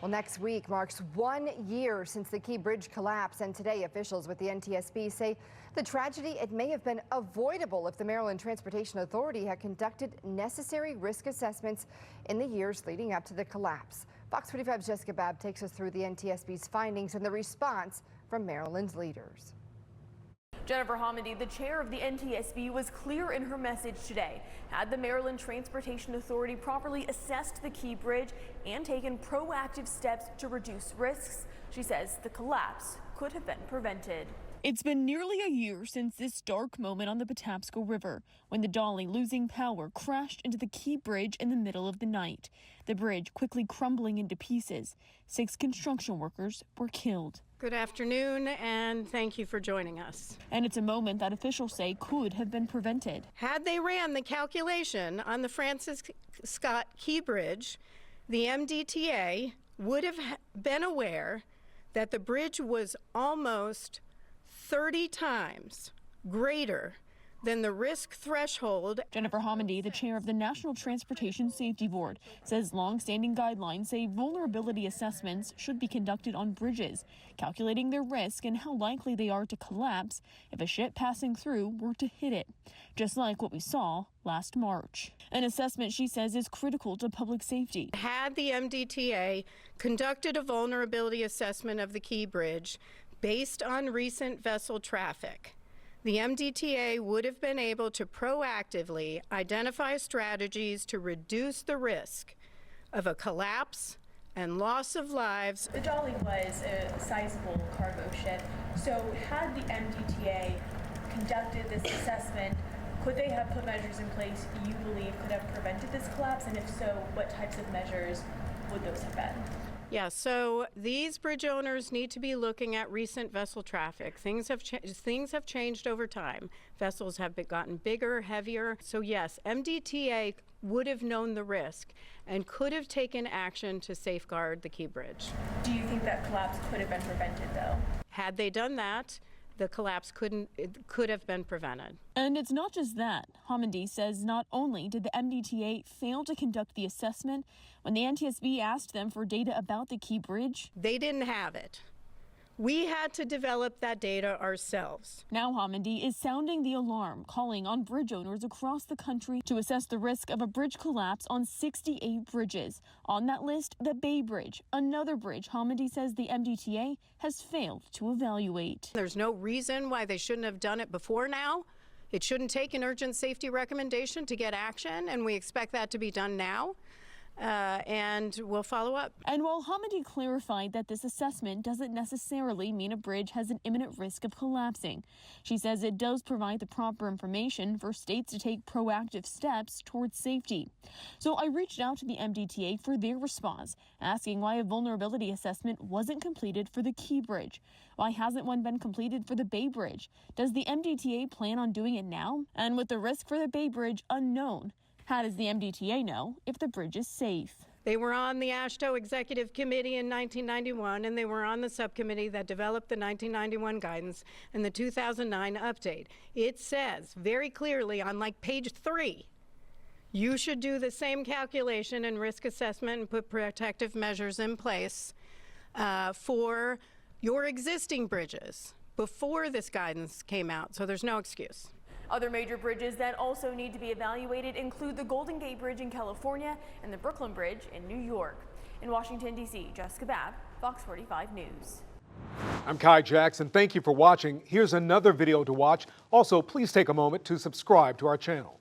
Well, next week marks 1 year since the Key Bridge collapse, and today officials with the NTSB say the tragedy, it may have been avoidable if the Maryland Transportation Authority had conducted necessary risk assessments in the years leading up to the collapse. Fox 45's Jessica Babb takes us through the NTSB's findings and the response from Maryland's leaders. Jennifer Homendy, the chair of the NTSB, was clear in her message today. Had the Maryland Transportation Authority properly assessed the Key Bridge and taken proactive steps to reduce risks, she says the collapse could have been prevented. It's been nearly a year since this dark moment on the Patapsco River, when the Dali, losing power, crashed into the Key Bridge in the middle of the night. The bridge quickly crumbling into pieces. 6 construction workers were killed. Good afternoon, and thank you for joining us. And it's a moment that officials say could have been prevented. Had they ran the calculation on the Francis Scott Key Bridge, the MDTA would have been aware that the bridge was almost 30 times greater than the risk threshold. Jennifer Homendy, the chair of the National Transportation Safety Board, says long-standing guidelines say vulnerability assessments should be conducted on bridges, calculating their risk and how likely they are to collapse if a ship passing through were to hit it, just like what we saw last March. An assessment, she says, is critical to public safety. Had the MDTA conducted a vulnerability assessment of the Key Bridge based on recent vessel traffic, the MDTA would have been able to proactively identify strategies to reduce the risk of a collapse and loss of lives. The Dali was a sizable cargo ship, so had the MDTA conducted this assessment, could they have put measures in place you believe could have prevented this collapse, and if so, what types of measures would those have been? Yeah, so these bridge owners need to be looking at recent vessel traffic. Things have changed over time. Vessels have gotten bigger, heavier. So yes, MDTA would have known the risk and could have taken action to safeguard the Key Bridge. Do you think that collapse could have been prevented, though? Had they done that, the collapse could have been prevented. And it's not just that. Homendy says not only did the MDTA fail to conduct the assessment, when the NTSB asked them for data about the Key Bridge, they didn't have it. We had to develop that data ourselves. Now Homendy is sounding the alarm, calling on bridge owners across the country to assess the risk of a bridge collapse on 68 bridges. On that list, the Bay Bridge, another bridge Homendy says the MDTA has failed to evaluate. There's no reason why they shouldn't have done it before now. It shouldn't take an urgent safety recommendation to get action, and we expect that to be done now. And we'll follow up. And while Homendy clarified that this assessment doesn't necessarily mean a bridge has an imminent risk of collapsing, she says it does provide the proper information for states to take proactive steps towards safety. So I reached out to the MDTA for their response, asking why a vulnerability assessment wasn't completed for the Key Bridge. Why hasn't one been completed for the Bay Bridge? Does the MDTA plan on doing it now? And with the risk for the Bay Bridge unknown, how does the MDTA know if the bridge is safe? They were on the AASHTO Executive Committee in 1991, and they were on the subcommittee that developed the 1991 guidance and the 2009 update. It says very clearly on page 3, you should do the same calculation and risk assessment and put protective measures in place for your existing bridges before this guidance came out, so there's no excuse. Other major bridges that also need to be evaluated include the Golden Gate Bridge in California and the Brooklyn Bridge in New York. In Washington, D.C., Jessica Babb, Fox 45 News. I'm Kai Jackson. Thank you for watching. Here's another video to watch. Also, please take a moment to subscribe to our channel.